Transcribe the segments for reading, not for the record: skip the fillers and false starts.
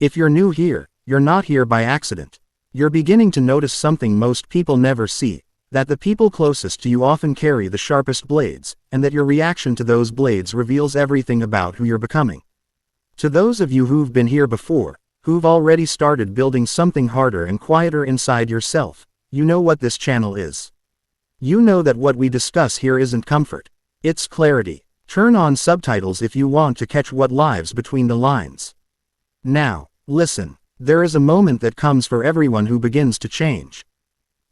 If you're new here, you're not here by accident. You're beginning to notice something most people never see, that the people closest to you often carry the sharpest blades, and that your reaction to those blades reveals everything about who you're becoming. To those of you who've been here before, who've already started building something harder and quieter inside yourself, you know what this channel is. You know that what we discuss here isn't comfort. It's clarity. Turn on subtitles if you want to catch what lies between the lines. Now, listen. There is a moment that comes for everyone who begins to change.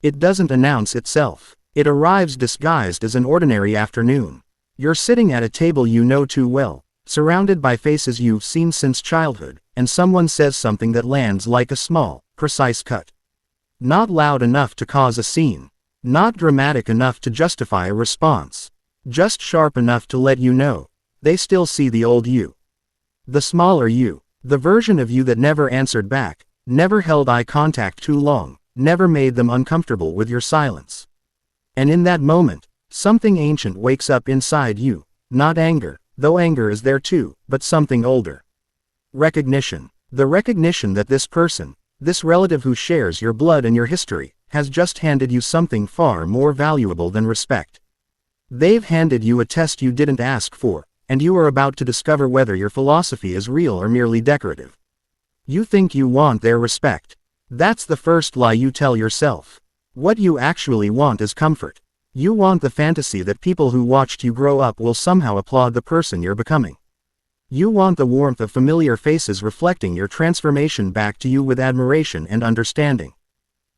It doesn't announce itself. It arrives disguised as an ordinary afternoon. You're sitting at a table you know too well, surrounded by faces you've seen since childhood, and someone says something that lands like a small, precise cut. Not loud enough to cause a scene. Not dramatic enough to justify a response. Just sharp enough to let you know, they still see the old you. The smaller you. The version of you that never answered back, never held eye contact too long, never made them uncomfortable with your silence. And in that moment, something ancient wakes up inside you, not anger, though anger is there too, but something older. Recognition. The recognition that this person, this relative who shares your blood and your history, has just handed you something far more valuable than respect. They've handed you a test you didn't ask for, and you are about to discover whether your philosophy is real or merely decorative. You think you want their respect. That's the first lie you tell yourself. What you actually want is comfort. You want the fantasy that people who watched you grow up will somehow applaud the person you're becoming. You want the warmth of familiar faces reflecting your transformation back to you with admiration and understanding.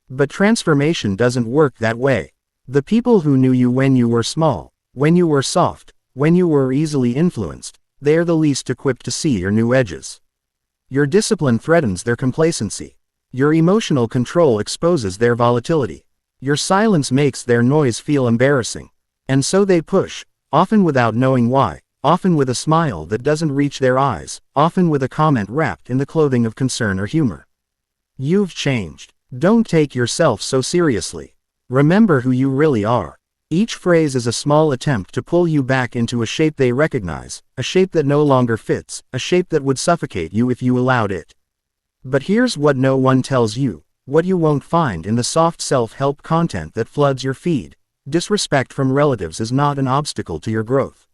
But transformation doesn't work that way. The people who knew you when you were small, when you were soft, when you were easily influenced, they are the least equipped to see your new edges. Your discipline threatens their complacency. Your emotional control exposes their volatility. Your silence makes their noise feel embarrassing. And so they push, often without knowing why, often with a smile that doesn't reach their eyes, often with a comment wrapped in the clothing of concern or humor. You've changed. Don't take yourself so seriously. Remember who you really are. Each phrase is a small attempt to pull you back into a shape they recognize, a shape that no longer fits, a shape that would suffocate you if you allowed it. But here's what no one tells you, what you won't find in the soft self-help content that floods your feed. Disrespect from relatives is not an obstacle to your growth.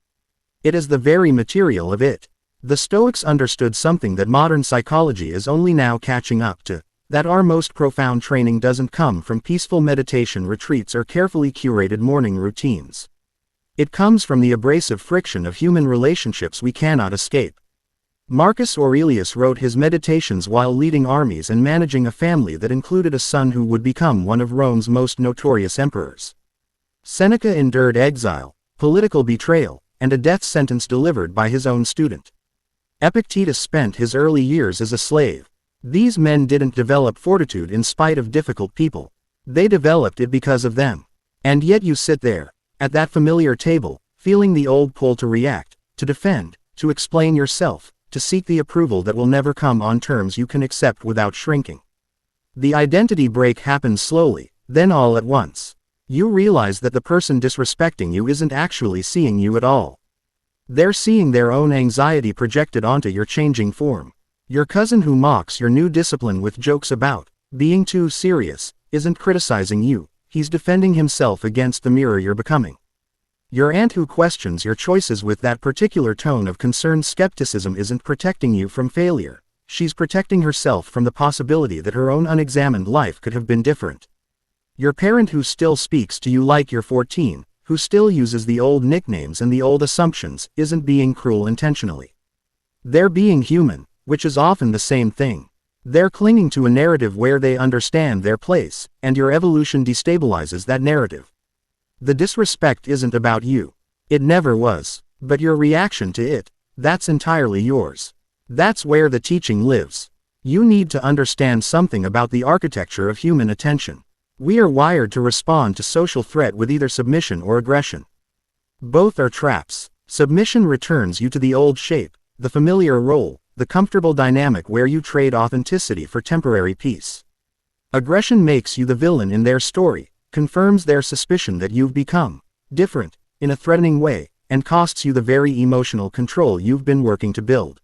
It is the very material of it. The Stoics understood something that modern psychology is only now catching up to. That our most profound training doesn't come from peaceful meditation retreats or carefully curated morning routines. It comes from the abrasive friction of human relationships we cannot escape. Marcus Aurelius wrote his meditations while leading armies and managing a family that included a son who would become one of Rome's most notorious emperors. Seneca endured exile, political betrayal, and a death sentence delivered by his own student. Epictetus spent his early years as a slave. These men didn't develop fortitude in spite of difficult people. They developed it because of them. And yet you sit there, at that familiar table, feeling the old pull to react, to defend, to explain yourself, to seek the approval that will never come on terms you can accept without shrinking. The identity break happens slowly, then all at once. You realize that the person disrespecting you isn't actually seeing you at all. They're seeing their own anxiety projected onto your changing form. Your cousin who mocks your new discipline with jokes about being too serious isn't criticizing you, he's defending himself against the mirror you're becoming. Your aunt who questions your choices with that particular tone of concerned skepticism isn't protecting you from failure, she's protecting herself from the possibility that her own unexamined life could have been different. Your parent who still speaks to you like you're 14, who still uses the old nicknames and the old assumptions, isn't being cruel intentionally. They're being human, which is often the same thing. They're clinging to a narrative where they understand their place, and your evolution destabilizes that narrative. The disrespect isn't about you. It never was. But your reaction to it, that's entirely yours. That's where the teaching lives. You need to understand something about the architecture of human attention. We are wired to respond to social threat with either submission or aggression. Both are traps. Submission returns you to the old shape, the familiar role, the comfortable dynamic where you trade authenticity for temporary peace. Aggression makes you the villain in their story, confirms their suspicion that you've become different, in a threatening way, and costs you the very emotional control you've been working to build.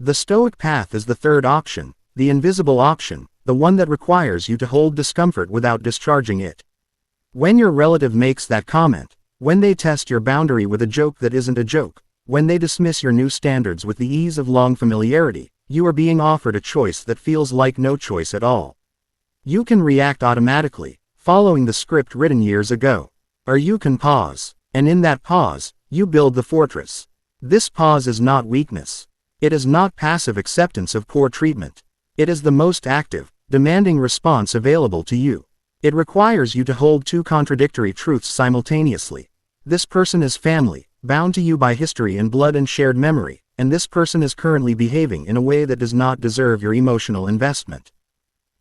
The Stoic path is the third option, the invisible option, the one that requires you to hold discomfort without discharging it. When your relative makes that comment, when they test your boundary with a joke that isn't a joke, when they dismiss your new standards with the ease of long familiarity, you are being offered a choice that feels like no choice at all. You can react automatically, following the script written years ago. Or you can pause, and in that pause, you build the fortress. This pause is not weakness. It is not passive acceptance of poor treatment. It is the most active, demanding response available to you. It requires you to hold two contradictory truths simultaneously. This person is family, bound to you by history and blood and shared memory, and this person is currently behaving in a way that does not deserve your emotional investment.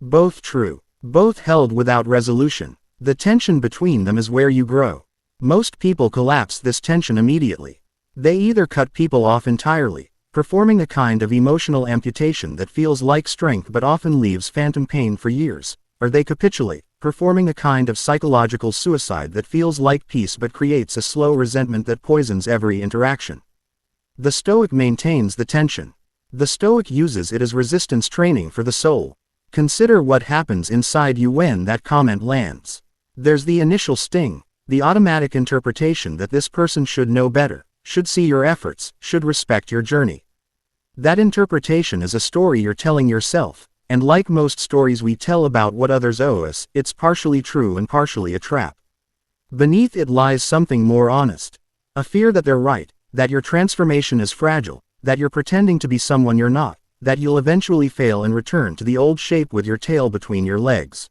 Both true, both held without resolution. The tension between them is where you grow. Most people collapse this tension immediately. They either cut people off entirely, performing a kind of emotional amputation that feels like strength but often leaves phantom pain for years, or they capitulate, performing a kind of psychological suicide that feels like peace but creates a slow resentment that poisons every interaction. The Stoic maintains the tension. The Stoic uses it as resistance training for the soul. Consider what happens inside you when that comment lands. There's the initial sting, the automatic interpretation that this person should know better, should see your efforts, should respect your journey. That interpretation is a story you're telling yourself, and like most stories we tell about what others owe us, it's partially true and partially a trap. Beneath it lies something more honest. A fear that they're right, that your transformation is fragile, that you're pretending to be someone you're not, that you'll eventually fail and return to the old shape with your tail between your legs.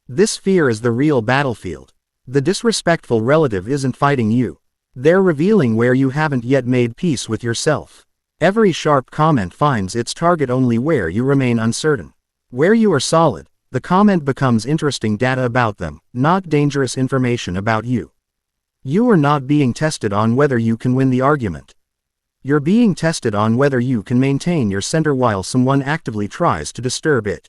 This fear is the real battlefield. The disrespectful relative isn't fighting you. They're revealing where you haven't yet made peace with yourself. Every sharp comment finds its target only where you remain uncertain. Where you are solid, the comment becomes interesting data about them, not dangerous information about you. You are not being tested on whether you can win the argument. You're being tested on whether you can maintain your center while someone actively tries to disturb it.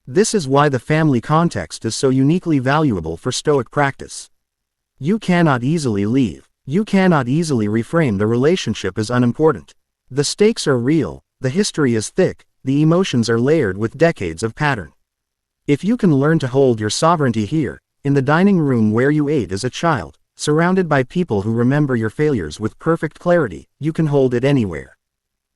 This is why the family context is so uniquely valuable for Stoic practice. You cannot easily leave. You cannot easily reframe the relationship as unimportant. The stakes are real, the history is thick, the emotions are layered with decades of pattern. If you can learn to hold your sovereignty here, in the dining room where you ate as a child, surrounded by people who remember your failures with perfect clarity, you can hold it anywhere.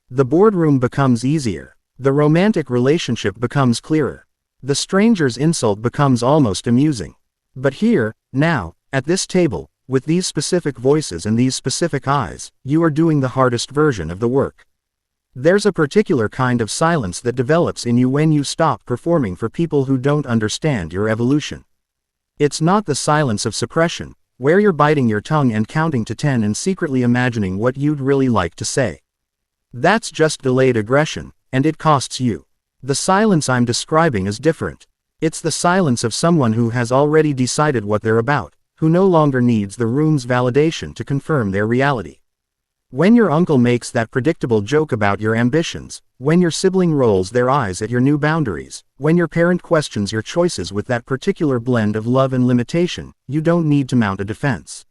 The boardroom becomes easier. The romantic relationship becomes clearer. The stranger's insult becomes almost amusing. But here, now, at this table, with these specific voices and these specific eyes, you are doing the hardest version of the work. There's a particular kind of silence that develops in you when you stop performing for people who don't understand your evolution. It's not the silence of suppression, where you're biting your tongue and counting to 10 and secretly imagining what you'd really like to say. That's just delayed aggression, and it costs you. The silence I'm describing is different. It's the silence of someone who has already decided what they're about, who no longer needs the room's validation to confirm their reality. When your uncle makes that predictable joke about your ambitions, when your sibling rolls their eyes at your new boundaries, when your parent questions your choices with that particular blend of love and limitation, you don't need to mount a defense.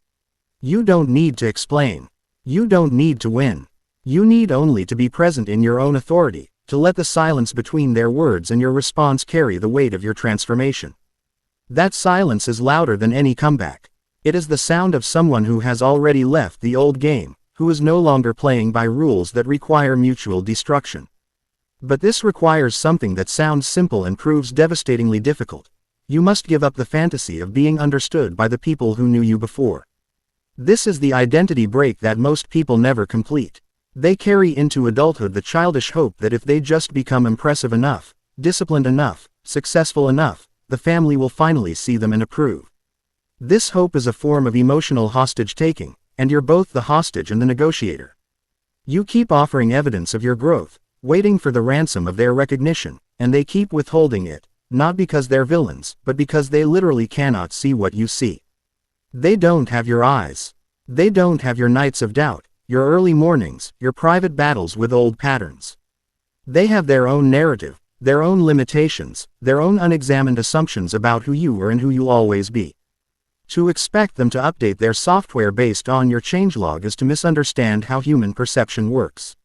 You don't need to explain. You don't need to win. You need only to be present in your own authority, to let the silence between their words and your response carry the weight of your transformation. That silence is louder than any comeback. It is the sound of someone who has already left the old game, who is no longer playing by rules that require mutual destruction. But this requires something that sounds simple and proves devastatingly difficult. You must give up the fantasy of being understood by the people who knew you before. This is the identity break that most people never complete. They carry into adulthood the childish hope that if they just become impressive enough, disciplined enough, successful enough, the family will finally see them and approve. This hope is a form of emotional hostage-taking, and you're both the hostage and the negotiator. You keep offering evidence of your growth, waiting for the ransom of their recognition, and they keep withholding it, not because they're villains, but because they literally cannot see what you see. They don't have your eyes. They don't have your nights of doubt, your early mornings, your private battles with old patterns. They have their own narrative, their own limitations, their own unexamined assumptions about who you are and who you'll always be. To expect them to update their software based on your changelog is to misunderstand how human perception works.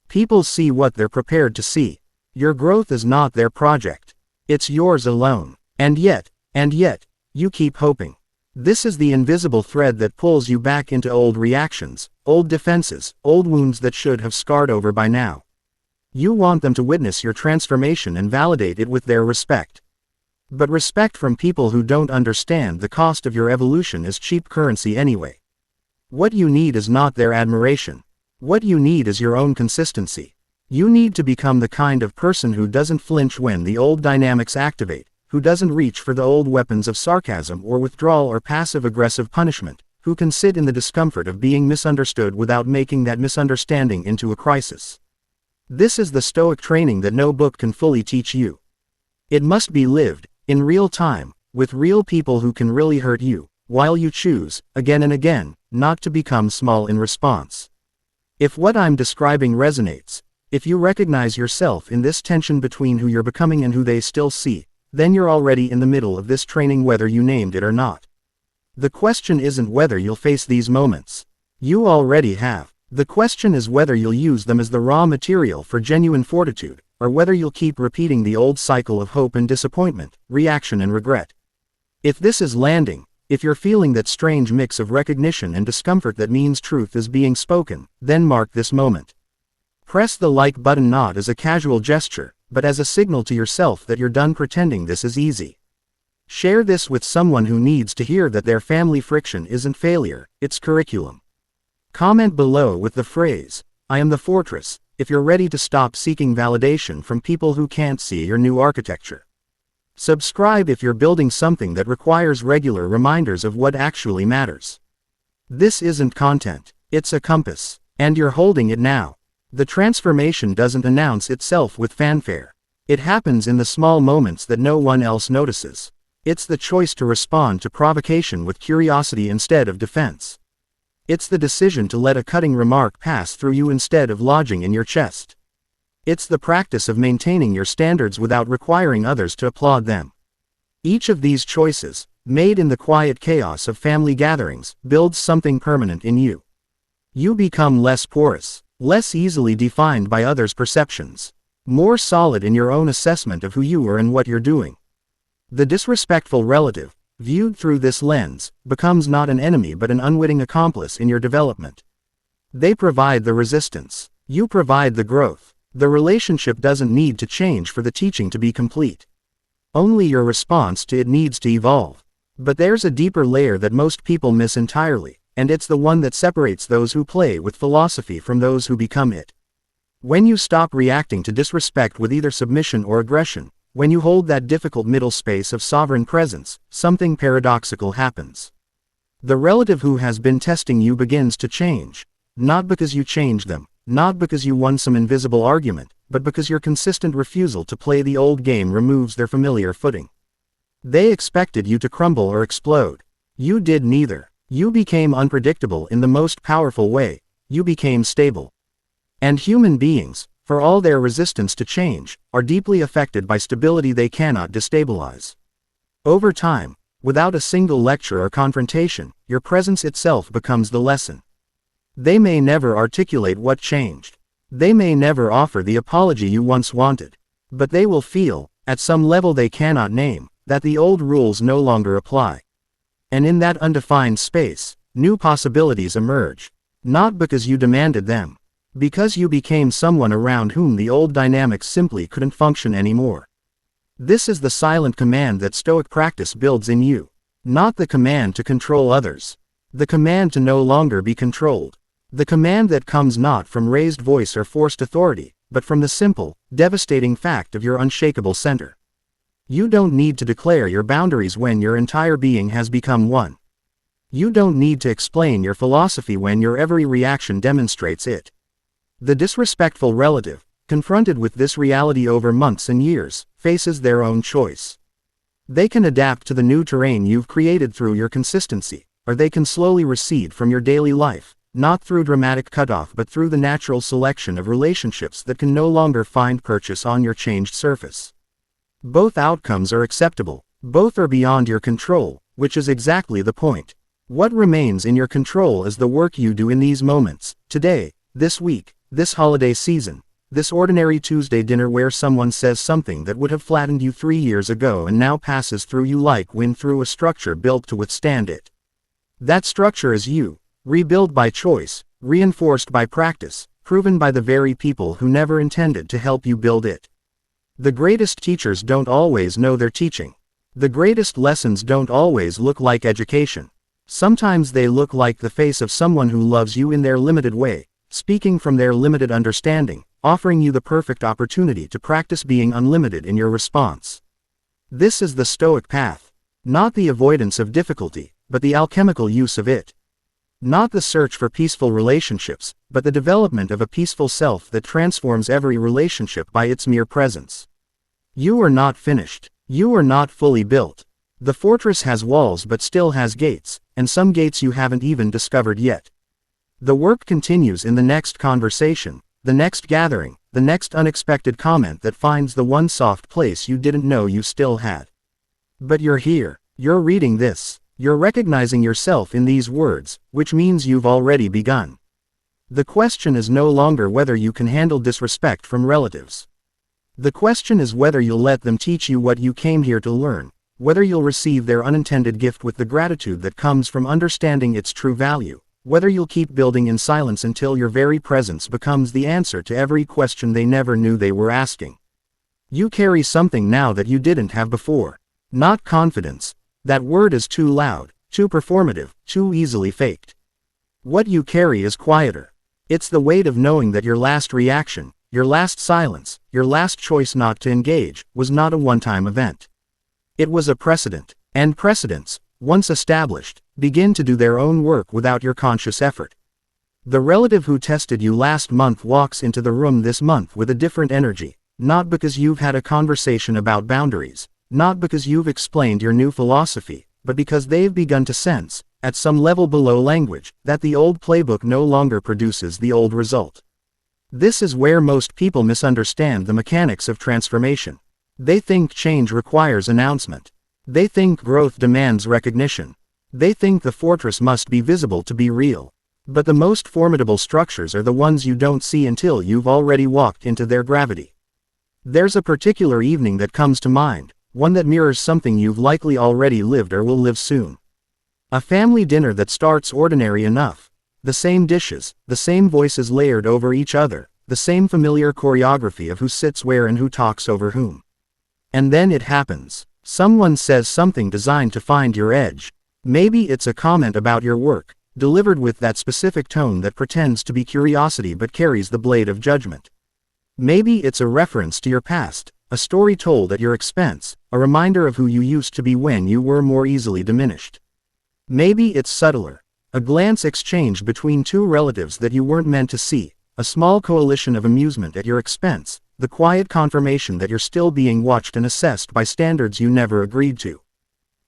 People see what they're prepared to see. Your growth is not their project. It's yours alone. And yet, you keep hoping. This is the invisible thread that pulls you back into old reactions, old defenses, old wounds that should have scarred over by now. You want them to witness your transformation and validate it with their respect. But respect from people who don't understand the cost of your evolution is cheap currency anyway. What you need is not their admiration. What you need is your own consistency. You need to become the kind of person who doesn't flinch when the old dynamics activate, who doesn't reach for the old weapons of sarcasm or withdrawal or passive-aggressive punishment, who can sit in the discomfort of being misunderstood without making that misunderstanding into a crisis. This is the Stoic training that no book can fully teach you. It must be lived, in real time, with real people who can really hurt you, while you choose, again and again, not to become small in response. If what I'm describing resonates, if you recognize yourself in this tension between who you're becoming and who they still see, then you're already in the middle of this training whether you named it or not. The question isn't whether you'll face these moments. You already have. The question is whether you'll use them as the raw material for genuine fortitude, or whether you'll keep repeating the old cycle of hope and disappointment, reaction and regret. If this is landing, if you're feeling that strange mix of recognition and discomfort that means truth is being spoken, then mark this moment. Press the like button not as a casual gesture, but as a signal to yourself that you're done pretending this is easy. Share this with someone who needs to hear that their family friction isn't failure, it's curriculum. Comment below with the phrase, "I am the fortress," if you're ready to stop seeking validation from people who can't see your new architecture. Subscribe if you're building something that requires regular reminders of what actually matters. This isn't content, it's a compass, and you're holding it now. The transformation doesn't announce itself with fanfare. It happens in the small moments that no one else notices. It's the choice to respond to provocation with curiosity instead of defense. It's the decision to let a cutting remark pass through you instead of lodging in your chest. It's the practice of maintaining your standards without requiring others to applaud them. Each of these choices, made in the quiet chaos of family gatherings, builds something permanent in you. You become less porous, less easily defined by others' perceptions, more solid in your own assessment of who you are and what you're doing. The disrespectful relative, viewed through this lens, becomes not an enemy but an unwitting accomplice in your development. They provide the resistance. You provide the growth. The relationship doesn't need to change for the teaching to be complete. Only your response to it needs to evolve. But there's a deeper layer that most people miss entirely, and it's the one that separates those who play with philosophy from those who become it. When you stop reacting to disrespect with either submission or aggression, when you hold that difficult middle space of sovereign presence, something paradoxical happens. The relative who has been testing you begins to change, not because you changed them, not because you won some invisible argument, but because your consistent refusal to play the old game removes their familiar footing. They expected you to crumble or explode. You did neither. You became unpredictable in the most powerful way. You became stable. And human beings, for all their resistance to change, are deeply affected by stability they cannot destabilize. Over time, without a single lecture or confrontation, your presence itself becomes the lesson. They may never articulate what changed. They may never offer the apology you once wanted. But they will feel, at some level they cannot name, that the old rules no longer apply. And in that undefined space, new possibilities emerge. Not because you demanded them. Because you became someone around whom the old dynamics simply couldn't function anymore. This is the silent command that Stoic practice builds in you. Not the command to control others. The command to no longer be controlled. The command that comes not from raised voice or forced authority, but from the simple, devastating fact of your unshakable center. You don't need to declare your boundaries when your entire being has become one. You don't need to explain your philosophy when your every reaction demonstrates it. The disrespectful relative, confronted with this reality over months and years, faces their own choice. They can adapt to the new terrain you've created through your consistency, or they can slowly recede from your daily life, not through dramatic cutoff but through the natural selection of relationships that can no longer find purchase on your changed surface. Both outcomes are acceptable, both are beyond your control, which is exactly the point. What remains in your control is the work you do in these moments, today, this week, this holiday season, this ordinary Tuesday dinner where someone says something that would have flattened you 3 years ago and now passes through you like wind through a structure built to withstand it. That structure is you, rebuilt by choice, reinforced by practice, proven by the very people who never intended to help you build it. The greatest teachers don't always know they're teaching. The greatest lessons don't always look like education. Sometimes they look like the face of someone who loves you in their limited way, speaking from their limited understanding, offering you the perfect opportunity to practice being unlimited in your response. This is the Stoic path. Not the avoidance of difficulty, but the alchemical use of it. Not the search for peaceful relationships, but the development of a peaceful self that transforms every relationship by its mere presence. You are not finished. You are not fully built. The fortress has walls but still has gates, and some gates you haven't even discovered yet. The work continues in the next conversation, the next gathering, the next unexpected comment that finds the one soft place you didn't know you still had. But you're here, you're reading this, you're recognizing yourself in these words, which means you've already begun. The question is no longer whether you can handle disrespect from relatives. The question is whether you'll let them teach you what you came here to learn, whether you'll receive their unintended gift with the gratitude that comes from understanding its true value, whether you'll keep building in silence until your very presence becomes the answer to every question they never knew they were asking. You carry something now that you didn't have before. Not confidence. That word is too loud, too performative, too easily faked. What you carry is quieter. It's the weight of knowing that your last reaction, your last silence, your last choice not to engage, was not a one-time event. It was a precedent, and precedents, once established, begin to do their own work without your conscious effort. The relative who tested you last month walks into the room this month with a different energy, not because you've had a conversation about boundaries, not because you've explained your new philosophy, but because they've begun to sense, at some level below language, that the old playbook no longer produces the old result. This is where most people misunderstand the mechanics of transformation. They think change requires announcement. They think growth demands recognition. They think the fortress must be visible to be real. But the most formidable structures are the ones you don't see until you've already walked into their gravity. There's a particular evening that comes to mind, one that mirrors something you've likely already lived or will live soon. A family dinner that starts ordinary enough. The same dishes, the same voices layered over each other, the same familiar choreography of who sits where and who talks over whom. And then it happens. Someone says something designed to find your edge. Maybe it's a comment about your work, delivered with that specific tone that pretends to be curiosity but carries the blade of judgment. Maybe it's a reference to your past, a story told at your expense, a reminder of who you used to be when you were more easily diminished. Maybe it's subtler, a glance exchanged between two relatives that you weren't meant to see, a small coalition of amusement at your expense, the quiet confirmation that you're still being watched and assessed by standards you never agreed to.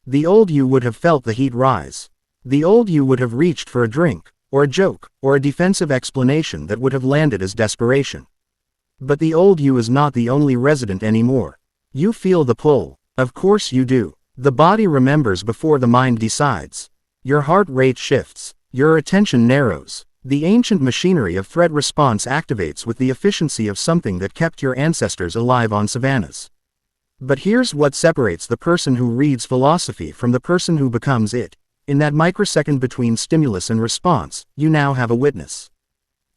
The old you would have felt the heat rise. The old you would have reached for a drink, or a joke, or a defensive explanation that would have landed as desperation. But the old you is not the only resident anymore. You feel the pull. Of course you do. The body remembers before the mind decides. Your heart rate shifts. Your attention narrows. The ancient machinery of threat response activates with the efficiency of something that kept your ancestors alive on savannas. But here's what separates the person who reads philosophy from the person who becomes it. In that microsecond between stimulus and response, you now have a witness.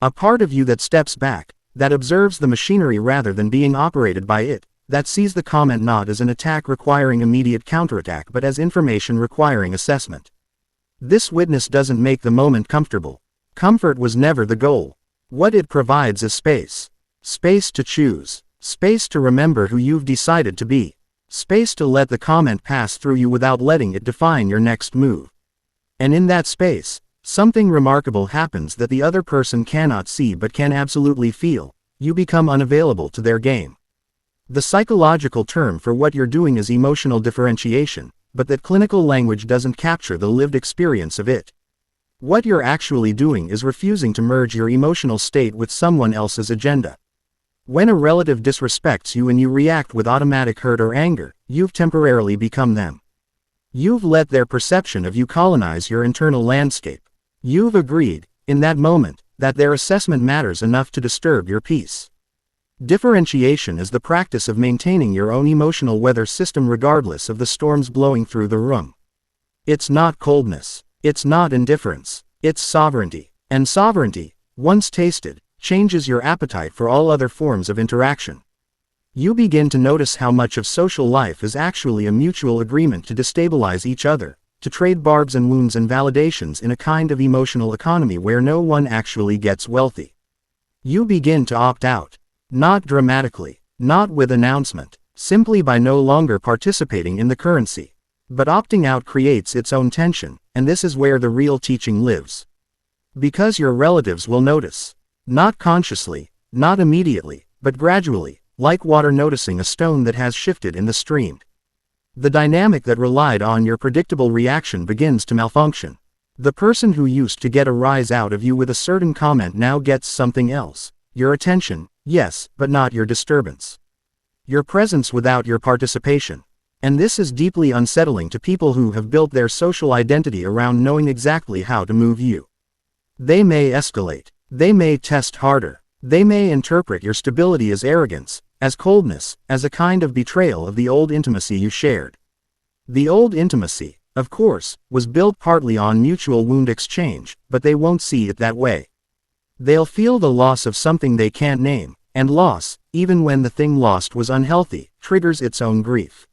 A part of you that steps back, that observes the machinery rather than being operated by it, that sees the comment not as an attack requiring immediate counterattack but as information requiring assessment. This witness doesn't make the moment comfortable. Comfort was never the goal. What it provides is space. Space to choose. Space to remember who you've decided to be. Space to let the comment pass through you without letting it define your next move. And in that space, something remarkable happens that the other person cannot see but can absolutely feel. You become unavailable to their game. The psychological term for what you're doing is emotional differentiation, but that clinical language doesn't capture the lived experience of it. What you're actually doing is refusing to merge your emotional state with someone else's agenda. When a relative disrespects you and you react with automatic hurt or anger, you've temporarily become them. You've let their perception of you colonize your internal landscape. You've agreed, in that moment, that their assessment matters enough to disturb your peace. Differentiation is the practice of maintaining your own emotional weather system regardless of the storms blowing through the room. It's not coldness. It's not indifference. It's sovereignty. And sovereignty, once tasted, changes your appetite for all other forms of interaction. You begin to notice how much of social life is actually a mutual agreement to destabilize each other, to trade barbs and wounds and validations in a kind of emotional economy where no one actually gets wealthy. You begin to opt out. Not dramatically, not with announcement, simply by no longer participating in the currency. But opting out creates its own tension, and this is where the real teaching lives. Because your relatives will notice. Not consciously, not immediately, but gradually, like water noticing a stone that has shifted in the stream. The dynamic that relied on your predictable reaction begins to malfunction. The person who used to get a rise out of you with a certain comment now gets something else. Your attention, yes, but not your disturbance. Your presence without your participation. And this is deeply unsettling to people who have built their social identity around knowing exactly how to move you. They may escalate. They may test harder. They may interpret your stability as arrogance, as coldness, as a kind of betrayal of the old intimacy you shared. The old intimacy, of course, was built partly on mutual wound exchange, but they won't see it that way. They'll feel the loss of something they can't name, and loss, even when the thing lost was unhealthy, triggers its own grief.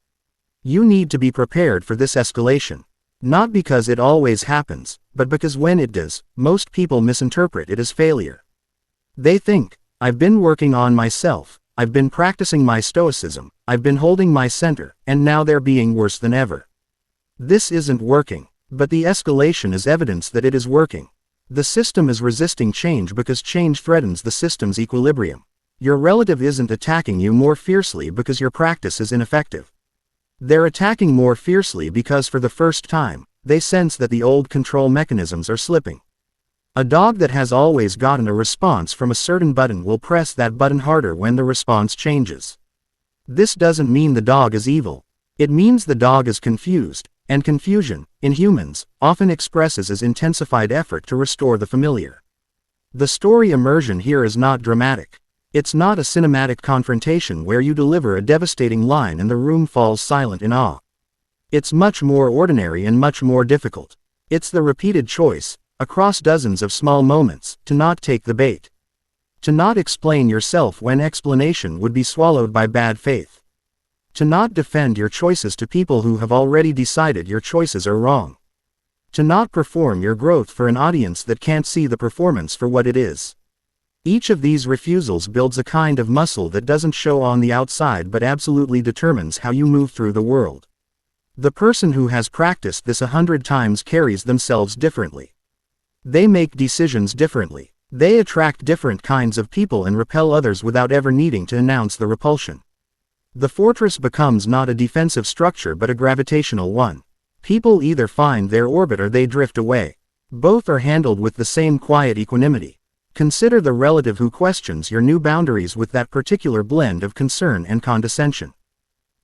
You need to be prepared for this escalation. Not because it always happens, but because when it does, most people misinterpret it as failure. They think, I've been working on myself, I've been practicing my stoicism, I've been holding my center, and now they're being worse than ever. This isn't working, but the escalation is evidence that it is working. The system is resisting change because change threatens the system's equilibrium. Your relative isn't attacking you more fiercely because your practice is ineffective. They're attacking more fiercely because for the first time, they sense that the old control mechanisms are slipping. A dog that has always gotten a response from a certain button will press that button harder when the response changes. This doesn't mean the dog is evil. It means the dog is confused, and confusion, in humans, often expresses as intensified effort to restore the familiar. The story immersion here is not dramatic. It's not a cinematic confrontation where you deliver a devastating line and the room falls silent in awe. It's much more ordinary and much more difficult. It's the repeated choice, across dozens of small moments, to not take the bait. To not explain yourself when explanation would be swallowed by bad faith. To not defend your choices to people who have already decided your choices are wrong. To not perform your growth for an audience that can't see the performance for what it is. Each of these refusals builds a kind of muscle that doesn't show on the outside but absolutely determines how you move through the world. The person who has practiced this 100 times carries themselves differently. They make decisions differently. They attract different kinds of people and repel others without ever needing to announce the repulsion. The fortress becomes not a defensive structure but a gravitational one. People either find their orbit or they drift away. Both are handled with the same quiet equanimity. Consider the relative who questions your new boundaries with that particular blend of concern and condescension.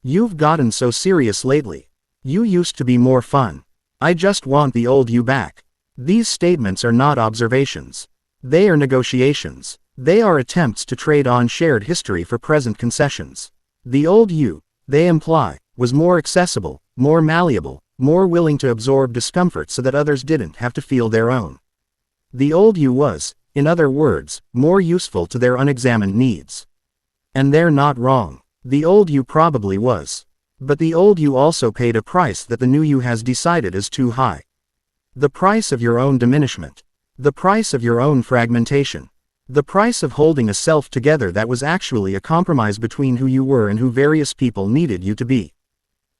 You've gotten so serious lately. You used to be more fun. I just want the old you back. These statements are not observations. They are negotiations. They are attempts to trade on shared history for present concessions. The old you, they imply, was more accessible, more malleable, more willing to absorb discomfort so that others didn't have to feel their own. The old you was, in other words, more useful to their unexamined needs. And they're not wrong. The old you probably was. But the old you also paid a price that the new you has decided is too high. The price of your own diminishment. The price of your own fragmentation. The price of holding a self together that was actually a compromise between who you were and who various people needed you to be.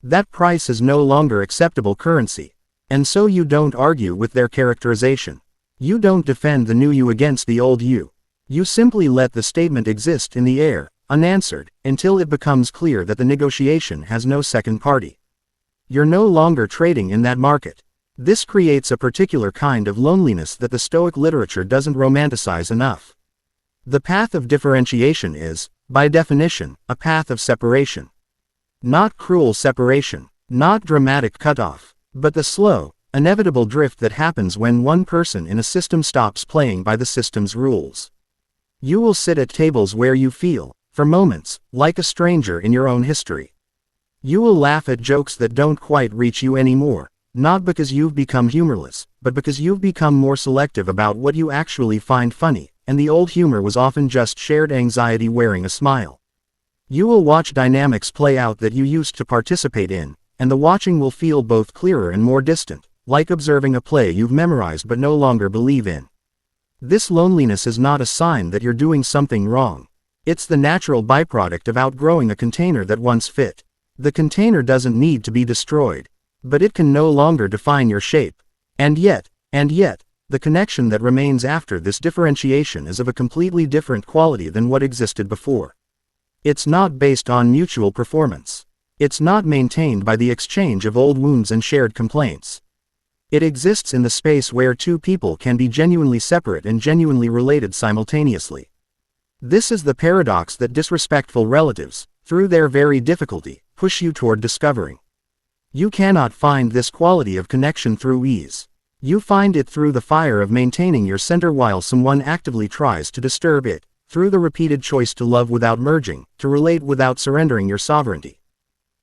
That price is no longer acceptable currency. And so you don't argue with their characterization. You don't defend the new you against the old you. You simply let the statement exist in the air, unanswered, until it becomes clear that the negotiation has no second party. You're no longer trading in that market. This creates a particular kind of loneliness that the Stoic literature doesn't romanticize enough. The path of differentiation is, by definition, a path of separation. Not cruel separation, not dramatic cutoff, but the slow, inevitable drift that happens when one person in a system stops playing by the system's rules. You will sit at tables where you feel for moments, like a stranger in your own history. You will laugh at jokes that don't quite reach you anymore, not because you've become humorless, but because you've become more selective about what you actually find funny, and the old humor was often just shared anxiety wearing a smile. You will watch dynamics play out that you used to participate in, and the watching will feel both clearer and more distant, like observing a play you've memorized but no longer believe in. This loneliness is not a sign that you're doing something wrong. It's the natural byproduct of outgrowing a container that once fit. The container doesn't need to be destroyed, but it can no longer define your shape. And yet, the connection that remains after this differentiation is of a completely different quality than what existed before. It's not based on mutual performance. It's not maintained by the exchange of old wounds and shared complaints. It exists in the space where two people can be genuinely separate and genuinely related simultaneously. This is the paradox that disrespectful relatives, through their very difficulty, push you toward discovering. You cannot find this quality of connection through ease. You find it through the fire of maintaining your center while someone actively tries to disturb it, through the repeated choice to love without merging, to relate without surrendering your sovereignty.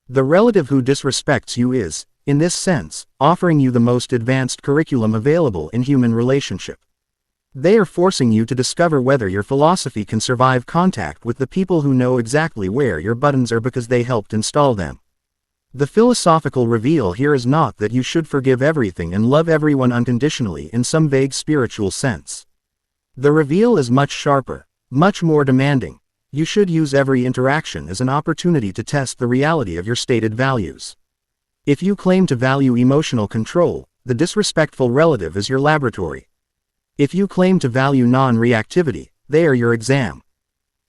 The relative who disrespects you is, in this sense, offering you the most advanced curriculum available in human relationship. They are forcing you to discover whether your philosophy can survive contact with the people who know exactly where your buttons are because they helped install them. The philosophical reveal here is not that you should forgive everything and love everyone unconditionally in some vague spiritual sense. The reveal is much sharper, much more demanding. You should use every interaction as an opportunity to test the reality of your stated values. If you claim to value emotional control, the disrespectful relative is your laboratory. If you claim to value non-reactivity, they are your exam.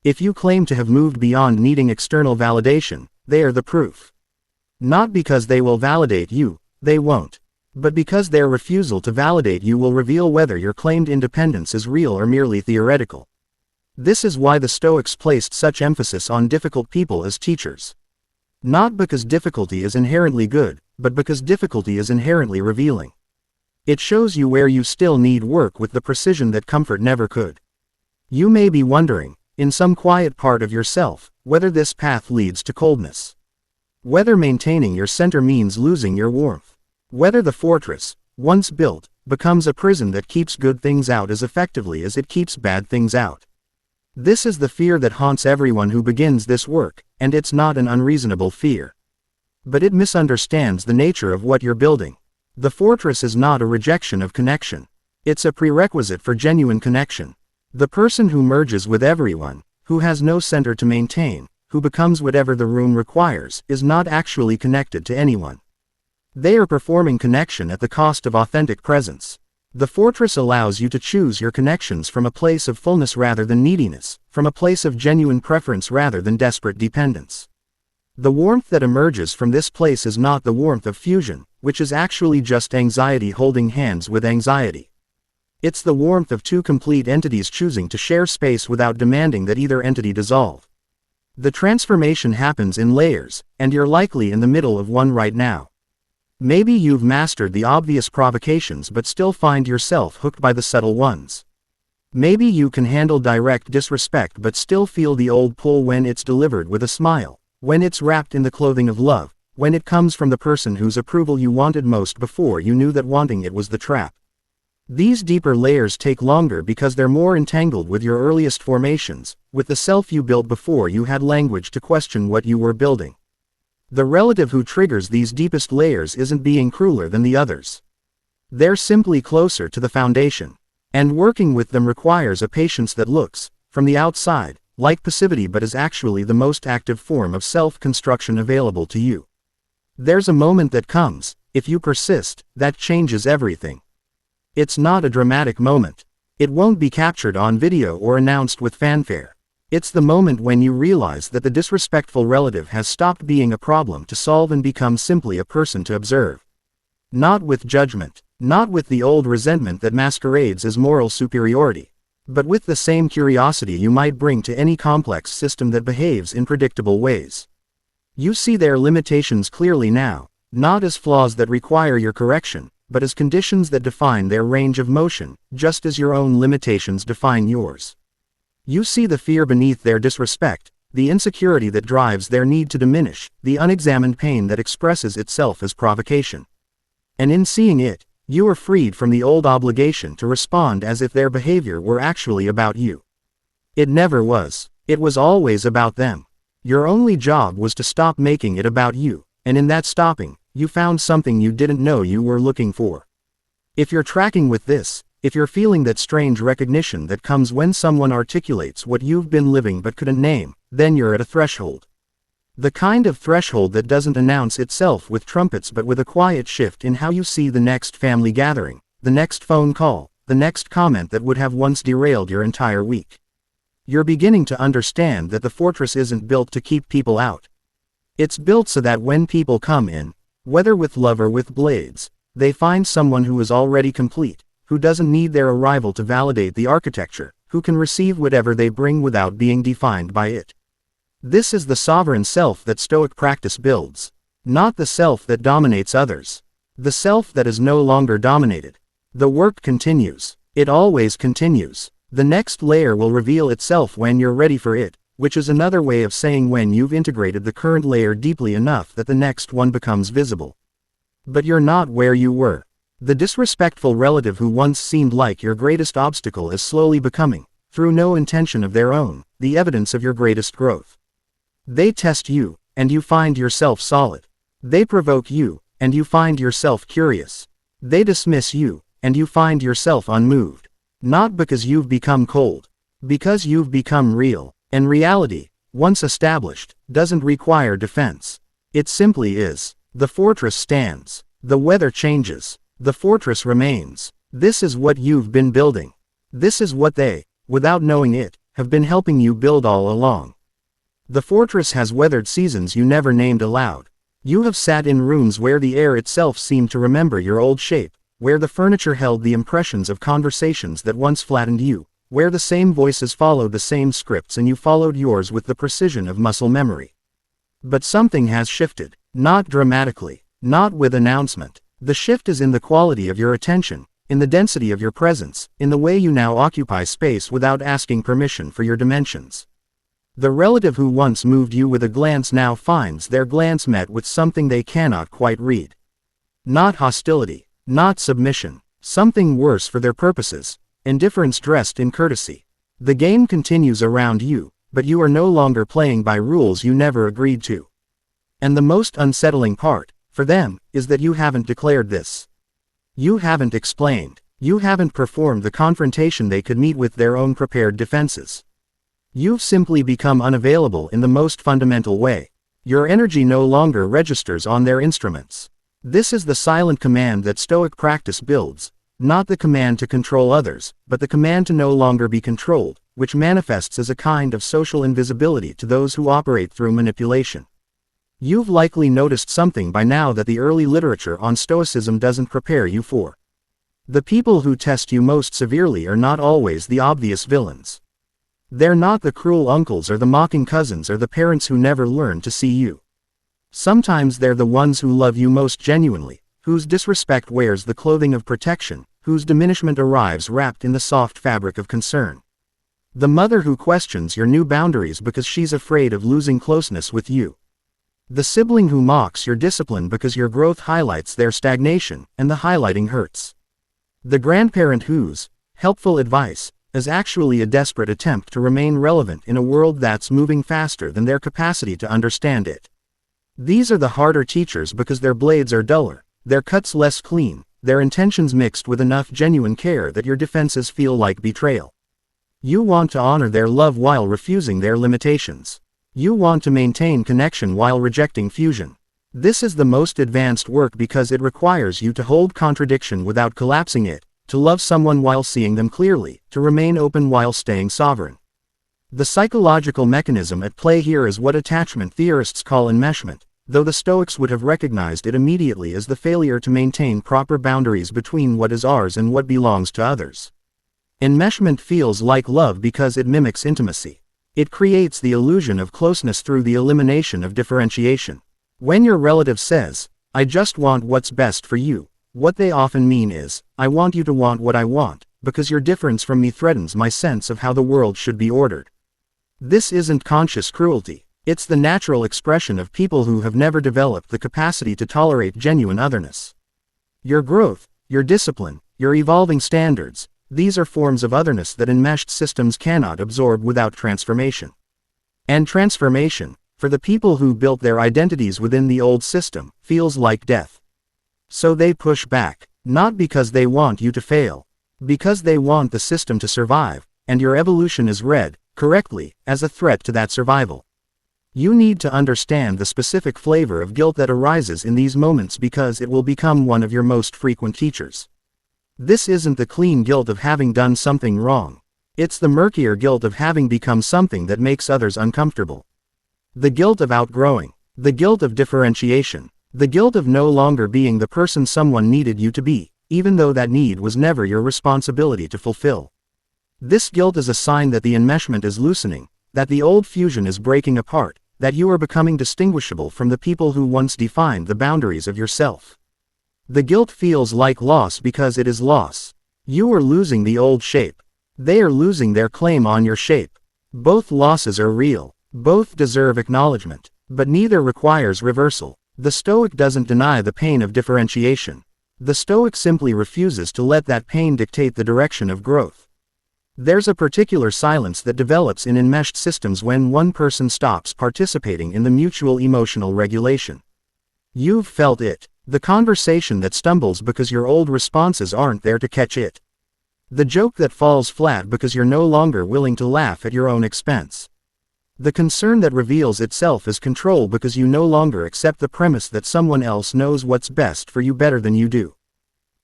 If you claim to have moved beyond needing external validation, they are the proof. Not because they will validate you, they won't. But because their refusal to validate you will reveal whether your claimed independence is real or merely theoretical. This is why the Stoics placed such emphasis on difficult people as teachers. Not because difficulty is inherently good, but because difficulty is inherently revealing. It shows you where you still need work with the precision that comfort never could. You may be wondering, in some quiet part of yourself, whether this path leads to coldness. Whether maintaining your center means losing your warmth. Whether the fortress, once built, becomes a prison that keeps good things out as effectively as it keeps bad things out. This is the fear that haunts everyone who begins this work, and it's not an unreasonable fear. But it misunderstands the nature of what you're building. The fortress is not a rejection of connection. It's a prerequisite for genuine connection. The person who merges with everyone, who has no center to maintain, who becomes whatever the room requires, is not actually connected to anyone. They are performing connection at the cost of authentic presence. The fortress allows you to choose your connections from a place of fullness rather than neediness, from a place of genuine preference rather than desperate dependence. The warmth that emerges from this place is not the warmth of fusion, which is actually just anxiety holding hands with anxiety. It's the warmth of two complete entities choosing to share space without demanding that either entity dissolve. The transformation happens in layers, and you're likely in the middle of one right now. Maybe you've mastered the obvious provocations but still find yourself hooked by the subtle ones. Maybe you can handle direct disrespect but still feel the old pull when it's delivered with a smile, when it's wrapped in the clothing of love, when it comes from the person whose approval you wanted most before you knew that wanting it was the trap. These deeper layers take longer because they're more entangled with your earliest formations, with the self you built before you had language to question what you were building. The relative who triggers these deepest layers isn't being crueler than the others. They're simply closer to the foundation. And working with them requires a patience that looks, from the outside, like passivity but is actually the most active form of self-construction available to you. There's a moment that comes, if you persist, that changes everything. It's not a dramatic moment. It won't be captured on video or announced with fanfare. It's the moment when you realize that the disrespectful relative has stopped being a problem to solve and become simply a person to observe. Not with judgment, not with the old resentment that masquerades as moral superiority, but with the same curiosity you might bring to any complex system that behaves in predictable ways. You see their limitations clearly now, not as flaws that require your correction, but as conditions that define their range of motion, just as your own limitations define yours. You see the fear beneath their disrespect, the insecurity that drives their need to diminish, the unexamined pain that expresses itself as provocation. And in seeing it, you are freed from the old obligation to respond as if their behavior were actually about you. It never was. It was always about them. Your only job was to stop making it about you, and in that stopping, you found something you didn't know you were looking for. If you're tracking with this, if you're feeling that strange recognition that comes when someone articulates what you've been living but couldn't name, then you're at a threshold. The kind of threshold that doesn't announce itself with trumpets but with a quiet shift in how you see the next family gathering, the next phone call, the next comment that would have once derailed your entire week. You're beginning to understand that the fortress isn't built to keep people out. It's built so that when people come in, whether with love or with blades, they find someone who is already complete, who doesn't need their arrival to validate the architecture, who can receive whatever they bring without being defined by it. This is the sovereign self that Stoic practice builds, not the self that dominates others. The self that is no longer dominated. The work continues. It always continues. The next layer will reveal itself when you're ready for it, which is another way of saying when you've integrated the current layer deeply enough that the next one becomes visible. But you're not where you were. The disrespectful relative who once seemed like your greatest obstacle is slowly becoming, through no intention of their own, the evidence of your greatest growth. They test you, and you find yourself solid. They provoke you, and you find yourself curious. They dismiss you, and you find yourself unmoved. Not because you've become cold. Because you've become real. And reality, once established, doesn't require defense. It simply is. The fortress stands. The weather changes. The fortress remains. This is what you've been building. This is what they, without knowing it, have been helping you build all along. The fortress has weathered seasons you never named aloud. You have sat in rooms where the air itself seemed to remember your old shape, where the furniture held the impressions of conversations that once flattened you, where the same voices followed the same scripts and you followed yours with the precision of muscle memory. But something has shifted, not dramatically, not with announcement. The shift is in the quality of your attention, in the density of your presence, in the way you now occupy space without asking permission for your dimensions. The relative who once moved you with a glance now finds their glance met with something they cannot quite read. Not hostility, not submission, something worse for their purposes, indifference dressed in courtesy. The game continues around you, but you are no longer playing by rules you never agreed to. And the most unsettling part, for them, is that you haven't declared this. You haven't explained. You haven't performed the confrontation they could meet with their own prepared defenses. You've simply become unavailable in the most fundamental way. Your energy no longer registers on their instruments. This is the silent command that Stoic practice builds, not the command to control others, but the command to no longer be controlled, which manifests as a kind of social invisibility to those who operate through manipulation. You've likely noticed something by now that the early literature on Stoicism doesn't prepare you for. The people who test you most severely are not always the obvious villains. They're not the cruel uncles or the mocking cousins or the parents who never learn to see you. Sometimes they're the ones who love you most genuinely, whose disrespect wears the clothing of protection, whose diminishment arrives wrapped in the soft fabric of concern. The mother who questions your new boundaries because she's afraid of losing closeness with you. The sibling who mocks your discipline because your growth highlights their stagnation, and the highlighting hurts. The grandparent whose helpful advice is actually a desperate attempt to remain relevant in a world that's moving faster than their capacity to understand it. These are the harder teachers because their blades are duller, their cuts less clean, their intentions mixed with enough genuine care that your defenses feel like betrayal. You want to honor their love while refusing their limitations. You want to maintain connection while rejecting fusion. This is the most advanced work because it requires you to hold contradiction without collapsing it, to love someone while seeing them clearly, to remain open while staying sovereign. The psychological mechanism at play here is what attachment theorists call enmeshment, though the Stoics would have recognized it immediately as the failure to maintain proper boundaries between what is ours and what belongs to others. Enmeshment feels like love because it mimics intimacy. It creates the illusion of closeness through the elimination of differentiation. When your relative says, "I just want what's best for you," what they often mean is, "I want you to want what I want, because your difference from me threatens my sense of how the world should be ordered." This isn't conscious cruelty. It's the natural expression of people who have never developed the capacity to tolerate genuine otherness. Your growth, your discipline, your evolving standards, these are forms of otherness that enmeshed systems cannot absorb without transformation. And transformation, for the people who built their identities within the old system, feels like death. So they push back, not because they want you to fail, because they want the system to survive, and your evolution is read, correctly, as a threat to that survival. You need to understand the specific flavor of guilt that arises in these moments because it will become one of your most frequent teachers. This isn't the clean guilt of having done something wrong. It's the murkier guilt of having become something that makes others uncomfortable. The guilt of outgrowing. The guilt of differentiation. The guilt of no longer being the person someone needed you to be, even though that need was never your responsibility to fulfill. This guilt is a sign that the enmeshment is loosening, that the old fusion is breaking apart, that you are becoming distinguishable from the people who once defined the boundaries of yourself. The guilt feels like loss because it is loss. You are losing the old shape. They are losing their claim on your shape. Both losses are real. Both deserve acknowledgement, but neither requires reversal. The Stoic doesn't deny the pain of differentiation. The Stoic simply refuses to let that pain dictate the direction of growth. There's a particular silence that develops in enmeshed systems when one person stops participating in the mutual emotional regulation. You've felt it. The conversation that stumbles because your old responses aren't there to catch it. The joke that falls flat because you're no longer willing to laugh at your own expense. The concern that reveals itself as control because you no longer accept the premise that someone else knows what's best for you better than you do.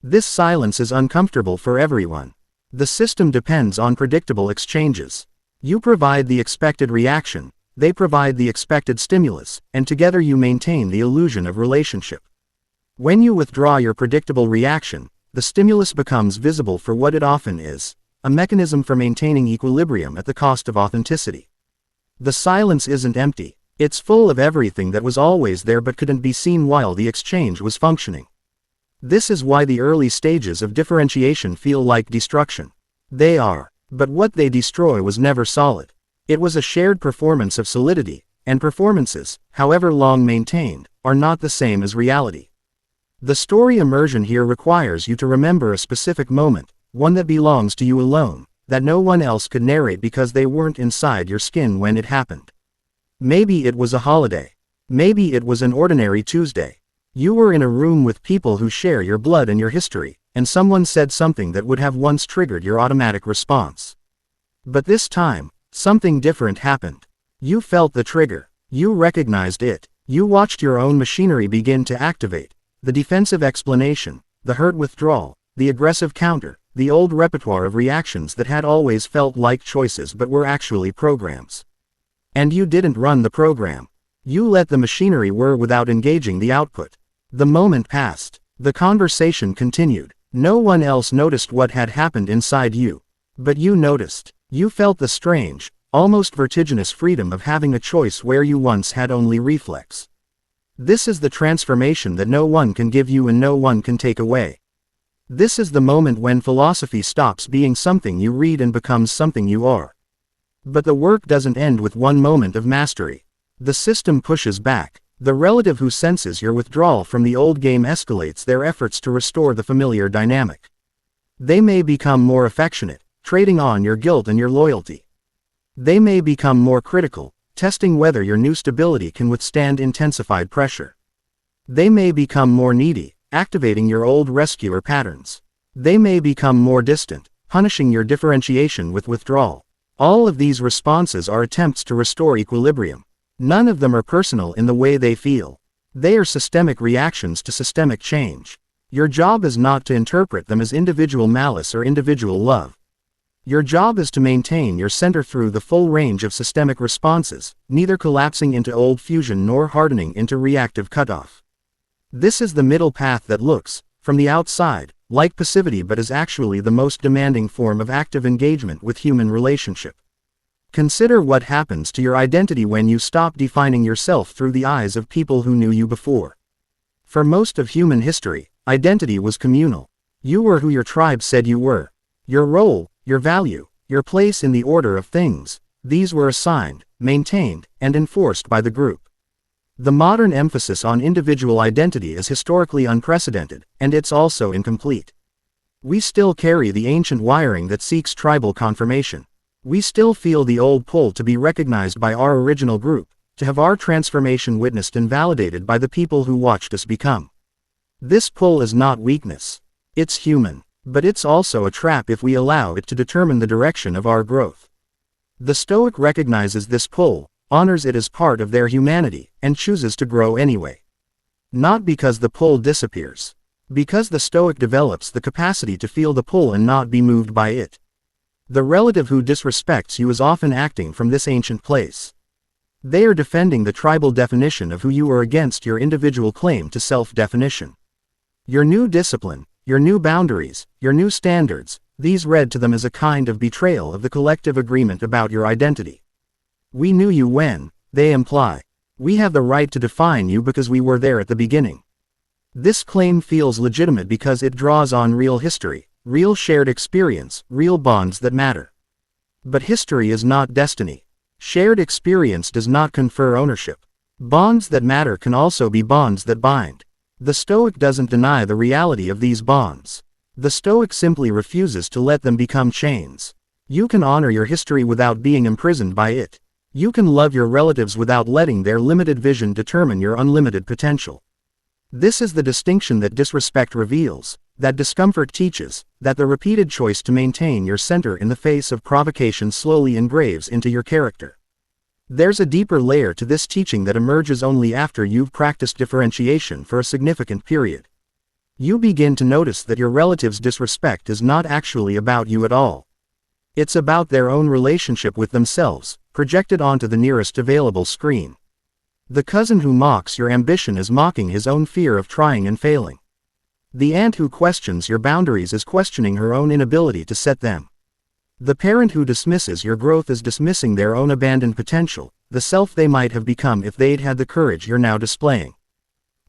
This silence is uncomfortable for everyone. The system depends on predictable exchanges. You provide the expected reaction, they provide the expected stimulus, and together you maintain the illusion of relationship. When you withdraw your predictable reaction, the stimulus becomes visible for what it often is, a mechanism for maintaining equilibrium at the cost of authenticity. The silence isn't empty. It's full of everything that was always there but couldn't be seen while the exchange was functioning. This is why the early stages of differentiation feel like destruction. They are. But what they destroy was never solid. It was a shared performance of solidity, and performances, however long maintained, are not the same as reality. The story immersion here requires you to remember a specific moment, one that belongs to you alone, that no one else could narrate because they weren't inside your skin when it happened. Maybe it was a holiday. Maybe it was an ordinary Tuesday. You were in a room with people who share your blood and your history, and someone said something that would have once triggered your automatic response. But this time, something different happened. You felt the trigger. You recognized it. You watched your own machinery begin to activate. The defensive explanation, the hurt withdrawal, the aggressive counter, the old repertoire of reactions that had always felt like choices but were actually programs. And you didn't run the program. You let the machinery whir without engaging the output. The moment passed. The conversation continued. No one else noticed what had happened inside you. But you noticed. You felt the strange, almost vertiginous freedom of having a choice where you once had only reflex. This is the transformation that no one can give you and no one can take away. This is the moment when philosophy stops being something you read and becomes something you are. But the work doesn't end with one moment of mastery. The system pushes back. The relative who senses your withdrawal from the old game escalates their efforts to restore the familiar dynamic. They may become more affectionate, trading on your guilt and your loyalty. They may become more critical, testing whether your new stability can withstand intensified pressure. They may become more needy, activating your old rescuer patterns. They may become more distant, punishing your differentiation with withdrawal. All of these responses are attempts to restore equilibrium. None of them are personal in the way they feel. They are systemic reactions to systemic change. Your job is not to interpret them as individual malice or individual love. Your job is to maintain your center through the full range of systemic responses, neither collapsing into old fusion nor hardening into reactive cutoff. This is the middle path that looks, from the outside, like passivity but is actually the most demanding form of active engagement with human relationship. Consider what happens to your identity when you stop defining yourself through the eyes of people who knew you before. For most of human history, identity was communal. You were who your tribe said you were. Your role, your value, your place in the order of things. These were assigned, maintained, and enforced by the group. The modern emphasis on individual identity is historically unprecedented, and it's also incomplete. We still carry the ancient wiring that seeks tribal confirmation. We still feel the old pull to be recognized by our original group, to have our transformation witnessed and validated by the people who watched us become. This pull is not weakness. It's human, but it's also a trap if we allow it to determine the direction of our growth. The Stoic recognizes this pull, honors it as part of their humanity, and chooses to grow anyway. Not because the pull disappears. Because the Stoic develops the capacity to feel the pull and not be moved by it. The relative who disrespects you is often acting from this ancient place. They are defending the tribal definition of who you are against your individual claim to self-definition. Your new discipline, your new boundaries, your new standards, these read to them as a kind of betrayal of the collective agreement about your identity. We knew you when, they imply. We have the right to define you because we were there at the beginning. This claim feels legitimate because it draws on real history, real shared experience, real bonds that matter. But history is not destiny. Shared experience does not confer ownership. Bonds that matter can also be bonds that bind. The Stoic doesn't deny the reality of these bonds. The Stoic simply refuses to let them become chains. You can honor your history without being imprisoned by it. You can love your relatives without letting their limited vision determine your unlimited potential. This is the distinction that disrespect reveals, that discomfort teaches, that the repeated choice to maintain your center in the face of provocation slowly engraves into your character. There's a deeper layer to this teaching that emerges only after you've practiced differentiation for a significant period. You begin to notice that your relatives' disrespect is not actually about you at all. It's about their own relationship with themselves, projected onto the nearest available screen. The cousin who mocks your ambition is mocking his own fear of trying and failing. The aunt who questions your boundaries is questioning her own inability to set them. The parent who dismisses your growth is dismissing their own abandoned potential, the self they might have become if they'd had the courage you're now displaying.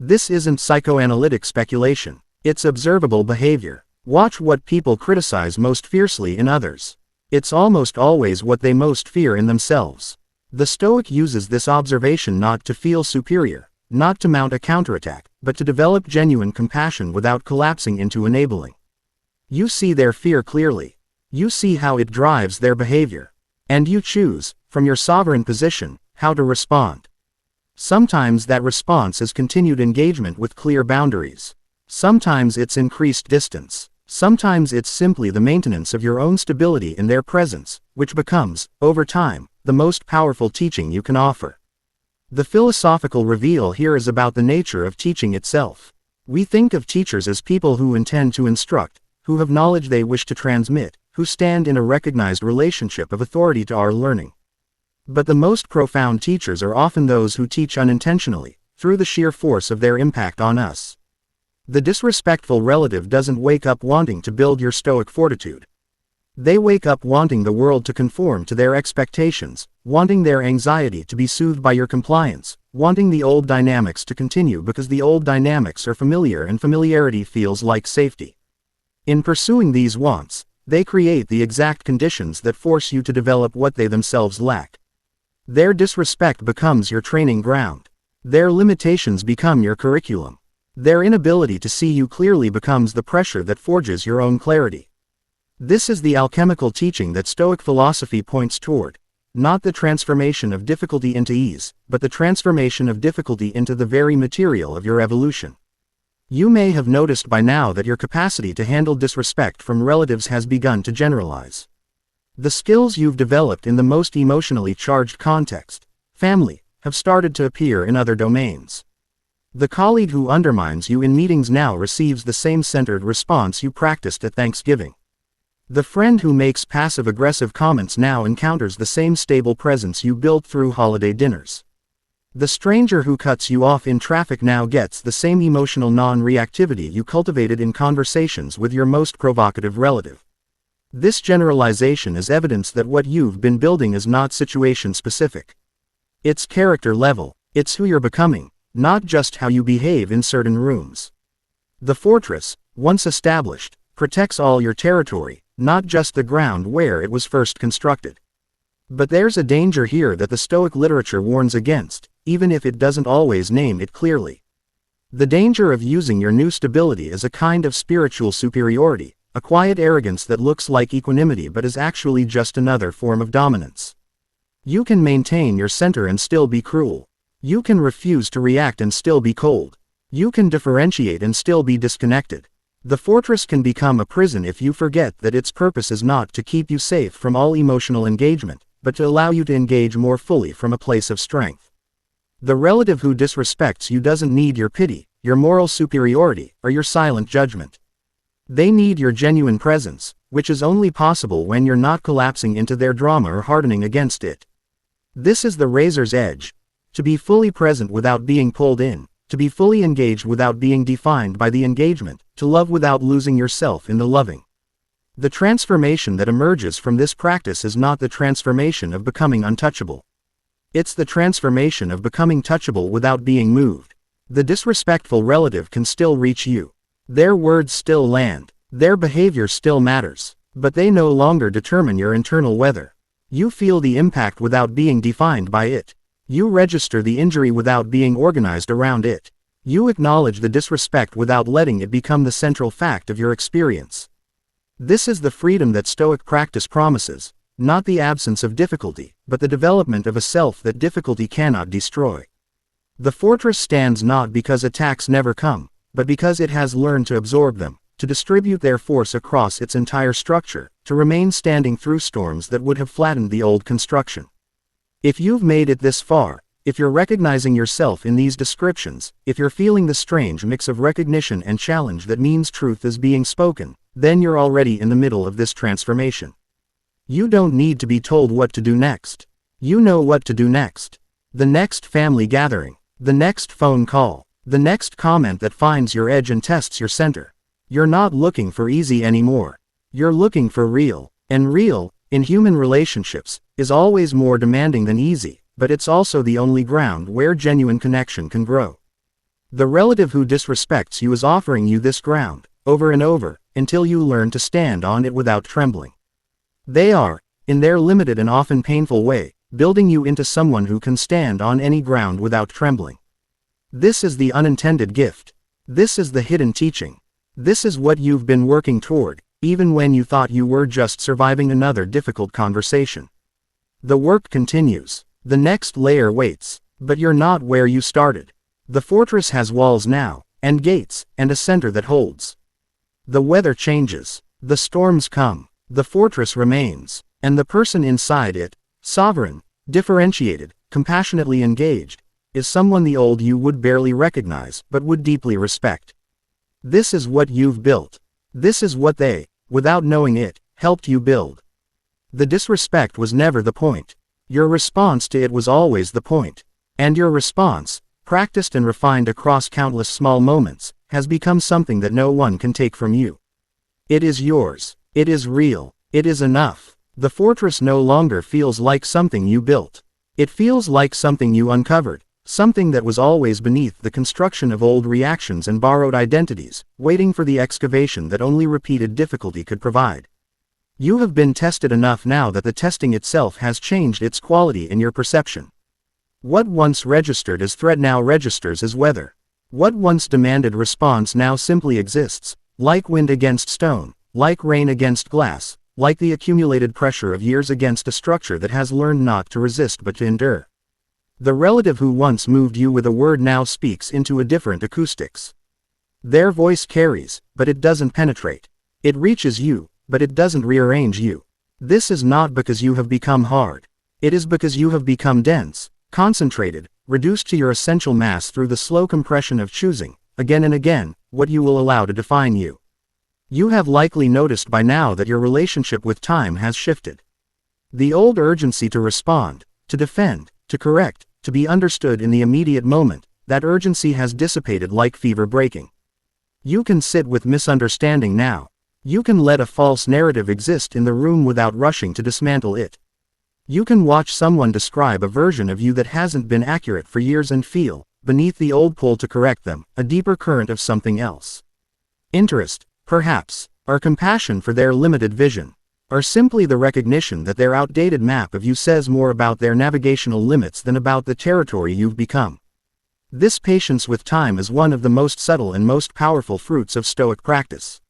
This isn't psychoanalytic speculation. It's observable behavior. Watch what people criticize most fiercely in others. It's almost always what they most fear in themselves. The Stoic uses this observation not to feel superior, not to mount a counterattack, but to develop genuine compassion without collapsing into enabling. You see their fear clearly. You see how it drives their behavior. And you choose, from your sovereign position, how to respond. Sometimes that response is continued engagement with clear boundaries. Sometimes it's increased distance. Sometimes it's simply the maintenance of your own stability in their presence, which becomes, over time, the most powerful teaching you can offer. The philosophical reveal here is about the nature of teaching itself. We think of teachers as people who intend to instruct, who have knowledge they wish to transmit, who stand in a recognized relationship of authority to our learning. But the most profound teachers are often those who teach unintentionally, through the sheer force of their impact on us. The disrespectful relative doesn't wake up wanting to build your Stoic fortitude. They wake up wanting the world to conform to their expectations, wanting their anxiety to be soothed by your compliance, wanting the old dynamics to continue because the old dynamics are familiar and familiarity feels like safety. In pursuing these wants, they create the exact conditions that force you to develop what they themselves lack. Their disrespect becomes your training ground. Their limitations become your curriculum. Their inability to see you clearly becomes the pressure that forges your own clarity. This is the alchemical teaching that Stoic philosophy points toward, not the transformation of difficulty into ease, but the transformation of difficulty into the very material of your evolution. You may have noticed by now that your capacity to handle disrespect from relatives has begun to generalize. The skills you've developed in the most emotionally charged context, family, have started to appear in other domains. The colleague who undermines you in meetings now receives the same centered response you practiced at Thanksgiving. The friend who makes passive-aggressive comments now encounters the same stable presence you built through holiday dinners. The stranger who cuts you off in traffic now gets the same emotional non-reactivity you cultivated in conversations with your most provocative relative. This generalization is evidence that what you've been building is not situation-specific. It's character level. It's who you're becoming, not just how you behave in certain rooms. The fortress, once established, protects all your territory, not just the ground where it was first constructed. But there's a danger here that the Stoic literature warns against, even if it doesn't always name it clearly. The danger of using your new stability as a kind of spiritual superiority, a quiet arrogance that looks like equanimity but is actually just another form of dominance. You can maintain your center and still be cruel. You can refuse to react and still be cold. You can differentiate and still be disconnected. The fortress can become a prison if you forget that its purpose is not to keep you safe from all emotional engagement, but to allow you to engage more fully from a place of strength. The relative who disrespects you doesn't need your pity, your moral superiority, or your silent judgment. They need your genuine presence, which is only possible when you're not collapsing into their drama or hardening against it. This is the razor's edge. To be fully present without being pulled in, to be fully engaged without being defined by the engagement, to love without losing yourself in the loving. The transformation that emerges from this practice is not the transformation of becoming untouchable. It's the transformation of becoming touchable without being moved. The disrespectful relative can still reach you. Their words still land. Their behavior still matters. But they no longer determine your internal weather. You feel the impact without being defined by it. You register the injury without being organized around it. You acknowledge the disrespect without letting it become the central fact of your experience. This is the freedom that Stoic practice promises, not the absence of difficulty, but the development of a self that difficulty cannot destroy. The fortress stands not because attacks never come, but because it has learned to absorb them, to distribute their force across its entire structure, to remain standing through storms that would have flattened the old construction. If you've made it this far, if you're recognizing yourself in these descriptions, if you're feeling the strange mix of recognition and challenge that means truth is being spoken, then you're already in the middle of this transformation. You don't need to be told what to do next. You know what to do next. The next family gathering, the next phone call, the next comment that finds your edge and tests your center. You're not looking for easy anymore. You're looking for real, and real, in human relationships, is always more demanding than easy, but it's also the only ground where genuine connection can grow. The relative who disrespects you is offering you this ground, over and over, until you learn to stand on it without trembling. They are, in their limited and often painful way, building you into someone who can stand on any ground without trembling. This is the unintended gift. This is the hidden teaching. This is what you've been working toward, even when you thought you were just surviving another difficult conversation. The work continues. The next layer waits, but you're not where you started. The fortress has walls now, and gates, and a center that holds. The weather changes. The storms come. The fortress remains, and the person inside it, sovereign, differentiated, compassionately engaged, is someone the old you would barely recognize but would deeply respect. This is what you've built. This is what they, without knowing it, helped you build. The disrespect was never the point. Your response to it was always the point. And your response, practiced and refined across countless small moments, has become something that no one can take from you. It is yours. It is real. It is enough. The fortress no longer feels like something you built. It feels like something you uncovered, something that was always beneath the construction of old reactions and borrowed identities, waiting for the excavation that only repeated difficulty could provide. You have been tested enough now that the testing itself has changed its quality in your perception. What once registered as threat now registers as weather. What once demanded response now simply exists, like wind against stone, like rain against glass, like the accumulated pressure of years against a structure that has learned not to resist but to endure. The relative who once moved you with a word now speaks into a different acoustics. Their voice carries, but it doesn't penetrate. It reaches you, but it doesn't rearrange you. This is not because you have become hard. It is because you have become dense, concentrated, reduced to your essential mass through the slow compression of choosing, again and again, what you will allow to define you. You have likely noticed by now that your relationship with time has shifted. The old urgency to respond, to defend, to correct, to be understood in the immediate moment, that urgency has dissipated like fever breaking. You can sit with misunderstanding now. You can let a false narrative exist in the room without rushing to dismantle it. You can watch someone describe a version of you that hasn't been accurate for years and feel, beneath the old pull to correct them, a deeper current of something else. Interest, perhaps, or compassion for their limited vision. or simply the recognition that their outdated map of you says more about their navigational limits than about the territory you've become. This patience with time is one of the most subtle and most powerful fruits of Stoic practice.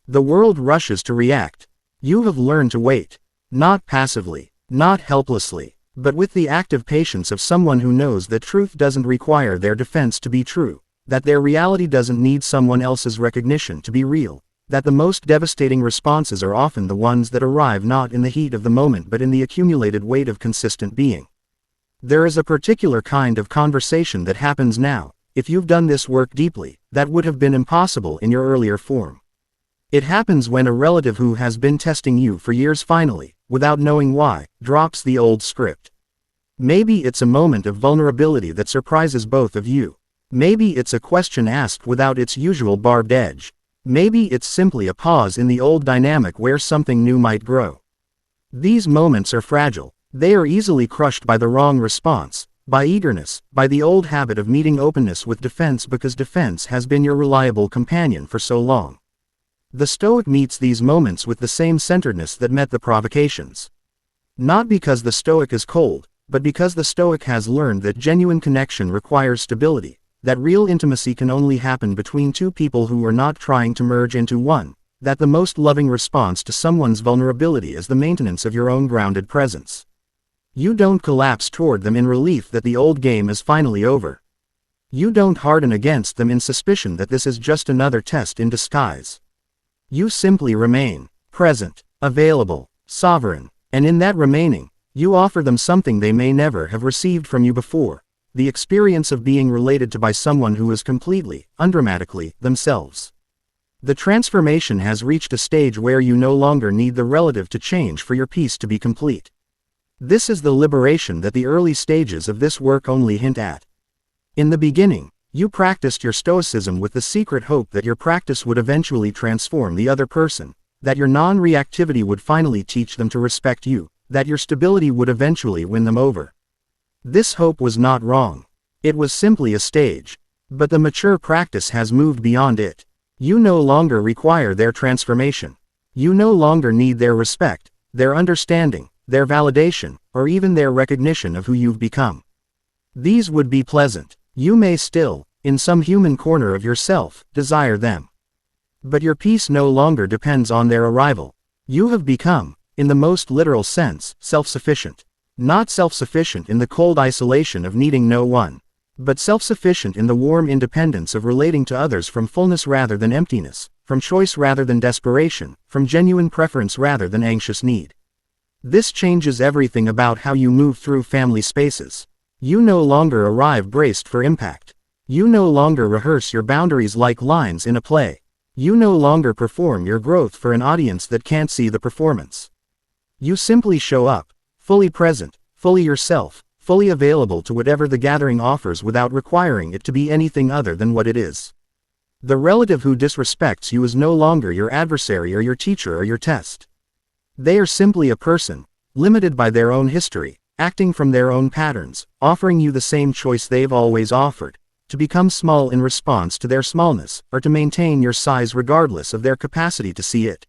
The world rushes to react. You have learned to wait. Not passively, not helplessly, but with the active patience of someone who knows that truth doesn't require their defense to be true, that their reality doesn't need someone else's recognition to be real, that the most devastating responses are often the ones that arrive not in the heat of the moment but in the accumulated weight of consistent being. There is a particular kind of conversation that happens now, if you've done this work deeply, that would have been impossible in your earlier form. It happens when a relative who has been testing you for years finally, without knowing why, drops the old script. Maybe it's a moment of vulnerability that surprises both of you. Maybe it's a question asked without its usual barbed edge. Maybe it's simply a pause in the old dynamic where something new might grow. These moments are fragile. They are easily crushed by the wrong response, by eagerness, by the old habit of meeting openness with defense because defense has been your reliable companion for so long. The Stoic meets these moments with the same centeredness that met the provocations. Not because the Stoic is cold, but because the Stoic has learned that genuine connection requires stability, that real intimacy can only happen between two people who are not trying to merge into one, that the most loving response to someone's vulnerability is the maintenance of your own grounded presence. You don't collapse toward them in relief that the old game is finally over. You don't harden against them in suspicion that this is just another test in disguise. You simply remain present, available, sovereign, and in that remaining, you offer them something they may never have received from you before, the experience of being related to by someone who is completely, undramatically, themselves. The transformation has reached a stage where you no longer need the relative to change for your piece to be complete. This is the liberation that the early stages of this work only hint at. In the beginning, you practiced your Stoicism with the secret hope that your practice would eventually transform the other person, that your non-reactivity would finally teach them to respect you, that your stability would eventually win them over. This hope was not wrong. It was simply a stage. But the mature practice has moved beyond it. You no longer require their transformation. You no longer need their respect, their understanding, their validation, or even their recognition of who you've become. These would be pleasant. You may still, in some human corner of yourself, desire them. But your peace no longer depends on their arrival. You have become, in the most literal sense, self-sufficient. Not self-sufficient in the cold isolation of needing no one, but self-sufficient in the warm independence of relating to others from fullness rather than emptiness, from choice rather than desperation, from genuine preference rather than anxious need. This changes everything about how you move through family spaces. You no longer arrive braced for impact. You no longer rehearse your boundaries like lines in a play. You no longer perform your growth for an audience that can't see the performance. You simply show up, fully present, fully yourself, fully available to whatever the gathering offers without requiring it to be anything other than what it is. The relative who disrespects you is no longer your adversary or your teacher or your test. They are simply a person, limited by their own history, acting from their own patterns, offering you the same choice they've always offered, to become small in response to their smallness, or to maintain your size regardless of their capacity to see it.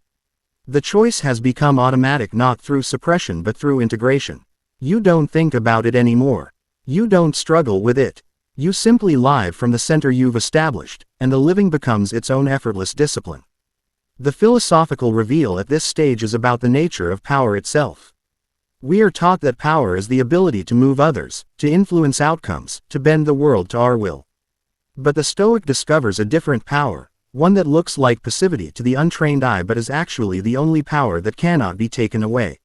The choice has become automatic not through suppression but through integration. You don't think about it anymore. You don't struggle with it. You simply live from the center you've established, and the living becomes its own effortless discipline. The philosophical reveal at this stage is about the nature of power itself. We are taught that power is the ability to move others, to influence outcomes, to bend the world to our will. But the Stoic discovers a different power, one that looks like passivity to the untrained eye but is actually the only power that cannot be taken away.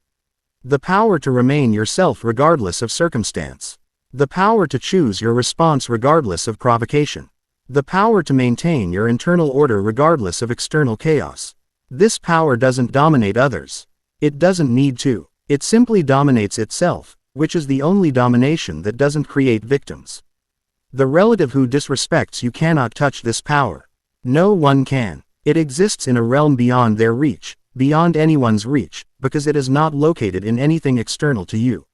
The power to remain yourself regardless of circumstance. The power to choose your response regardless of provocation. The power to maintain your internal order regardless of external chaos. This power doesn't dominate others. It doesn't need to. It simply dominates itself, which is the only domination that doesn't create victims. The relative who disrespects you cannot touch this power. No one can. It exists in a realm beyond their reach, beyond anyone's reach, because it is not located in anything external to you.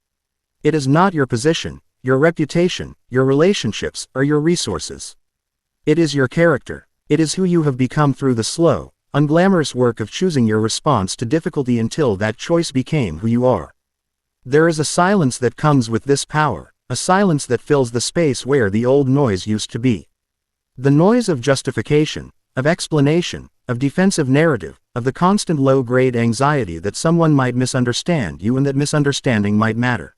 It is not your position, your reputation, your relationships, or your resources. It is your character. It is who you have become through the slow, unglamorous work of choosing your response to difficulty until that choice became who you are. There is a silence that comes with this power, a silence that fills the space where the old noise used to be. The noise of justification, of explanation, of defensive narrative, of the constant low-grade anxiety that someone might misunderstand you and that misunderstanding might matter.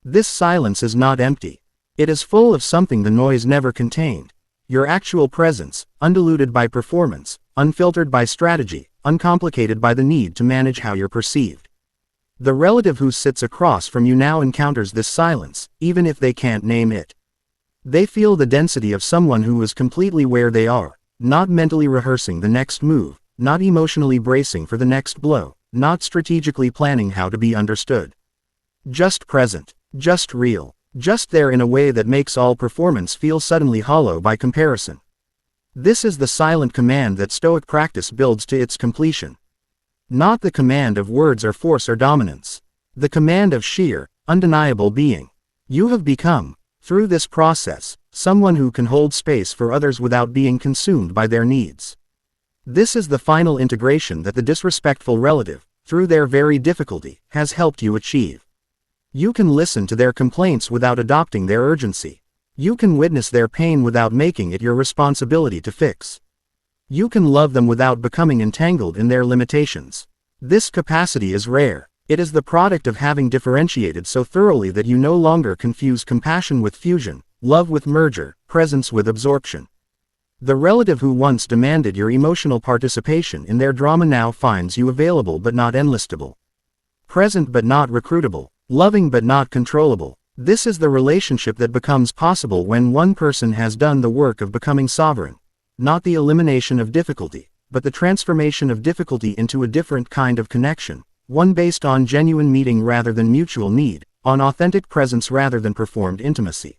This silence is not empty. It is full of something the noise never contained. Your actual presence, undiluted by performance, unfiltered by strategy, uncomplicated by the need to manage how you're perceived. The relative who sits across from you now encounters this silence, even if they can't name it. They feel the density of someone who is completely where they are, not mentally rehearsing the next move, not emotionally bracing for the next blow, not strategically planning how to be understood. Just present, just real, just there in a way that makes all performance feel suddenly hollow by comparison. This is the silent command that Stoic practice builds to its completion. Not the command of words or force or dominance. The command of sheer, undeniable being. You have become, through this process, someone who can hold space for others without being consumed by their needs. This is the final integration that the disrespectful relative, through their very difficulty, has helped you achieve. You can listen to their complaints without adopting their urgency. You can witness their pain without making it your responsibility to fix. You can love them without becoming entangled in their limitations. This capacity is rare. It is the product of having differentiated so thoroughly that you no longer confuse compassion with fusion, love with merger, presence with absorption. The relative who once demanded your emotional participation in their drama now finds you available but not enlistable. Present but not recruitable, loving but not controllable. This is the relationship that becomes possible when one person has done the work of becoming sovereign. Not the elimination of difficulty, but the transformation of difficulty into a different kind of connection, one based on genuine meeting rather than mutual need, on authentic presence rather than performed intimacy.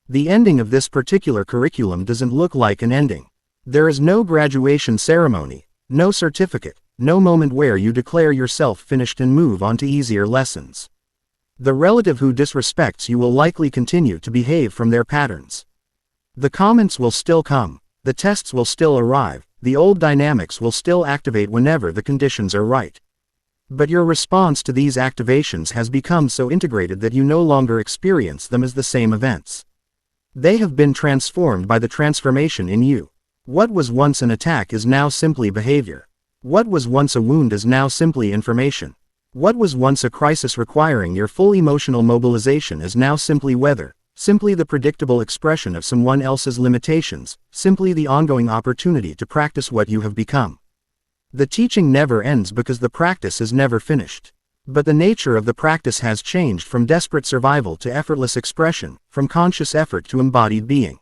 The ending of this particular curriculum doesn't look like an ending. There is no graduation ceremony, no certificate, no moment where you declare yourself finished and move on to easier lessons. The relative who disrespects you will likely continue to behave from their patterns. The comments will still come. The tests will still arrive, the old dynamics will still activate whenever the conditions are right. But your response to these activations has become so integrated that you no longer experience them as the same events. They have been transformed by the transformation in you. What was once an attack is now simply behavior. What was once a wound is now simply information. What was once a crisis requiring your full emotional mobilization is now simply weather. Simply the predictable expression of someone else's limitations, simply the ongoing opportunity to practice what you have become. The teaching never ends because the practice is never finished. But the nature of the practice has changed from desperate survival to effortless expression, from conscious effort to embodied being.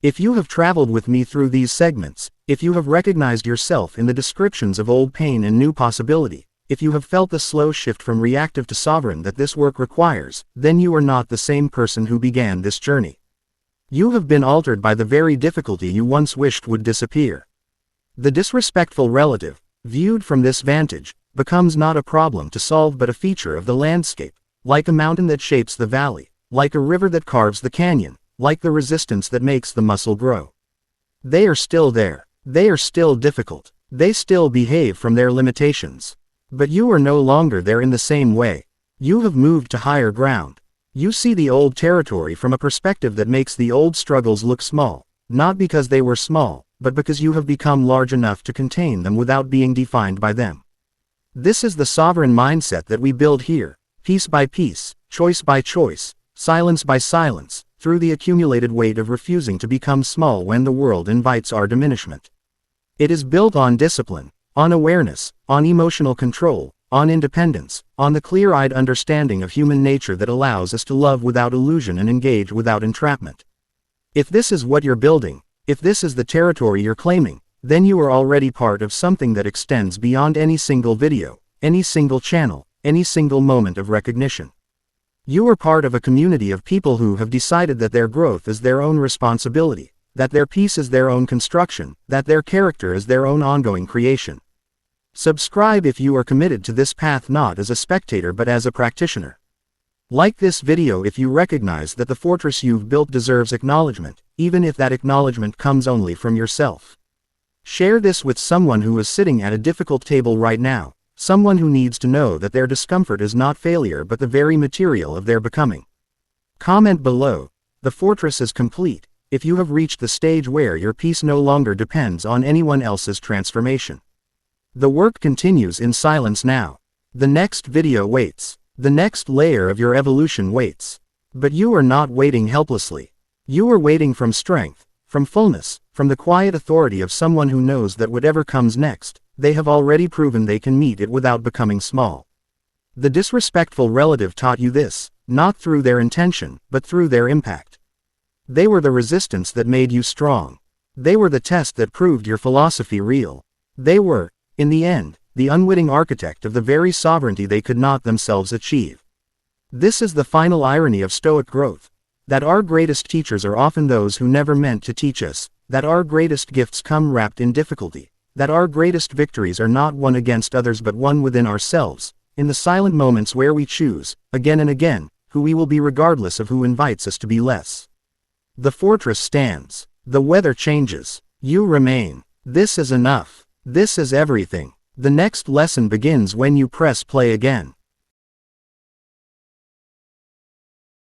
If you have traveled with me through these segments, if you have recognized yourself in the descriptions of old pain and new possibility, if you have felt the slow shift from reactive to sovereign that this work requires, then you are not the same person who began this journey. You have been altered by the very difficulty you once wished would disappear. The disrespectful relative, viewed from this vantage, becomes not a problem to solve but a feature of the landscape, like a mountain that shapes the valley, like a river that carves the canyon, like the resistance that makes the muscle grow. They are still there. They are still difficult. They still behave from their limitations. But you are no longer there in the same way. You have moved to higher ground. You see the old territory from a perspective that makes the old struggles look small, not because they were small, but because you have become large enough to contain them without being defined by them. This is the sovereign mindset that we build here, piece by piece, choice by choice, silence by silence, through the accumulated weight of refusing to become small when the world invites our diminishment. It is built on discipline, on awareness, on emotional control, on independence, on the clear-eyed understanding of human nature that allows us to love without illusion and engage without entrapment. If this is what you're building, if this is the territory you're claiming, then you are already part of something that extends beyond any single video, any single channel, any single moment of recognition. You are part of a community of people who have decided that their growth is their own responsibility, that their peace is their own construction, that their character is their own ongoing creation. Subscribe if you are committed to this path not as a spectator but as a practitioner. Like this video if you recognize that the fortress you've built deserves acknowledgement, even if that acknowledgement comes only from yourself. Share this with someone who is sitting at a difficult table right now, someone who needs to know that their discomfort is not failure but the very material of their becoming. Comment below. The fortress is complete, if you have reached the stage where your peace no longer depends on anyone else's transformation. The work continues in silence now. The next video waits. The next layer of your evolution waits. But you are not waiting helplessly. You are waiting from strength, from fullness, from the quiet authority of someone who knows that whatever comes next, they have already proven they can meet it without becoming small. The disrespectful relative taught you this, not through their intention, but through their impact. They were the resistance that made you strong. They were the test that proved your philosophy real. They were, in the end, the unwitting architect of the very sovereignty they could not themselves achieve. This is the final irony of Stoic growth, that our greatest teachers are often those who never meant to teach us, that our greatest gifts come wrapped in difficulty, that our greatest victories are not won against others but won within ourselves, in the silent moments where we choose, again and again, who we will be regardless of who invites us to be less. The fortress stands. The weather changes. You remain. This is enough. This is everything. The next lesson begins when you press play again.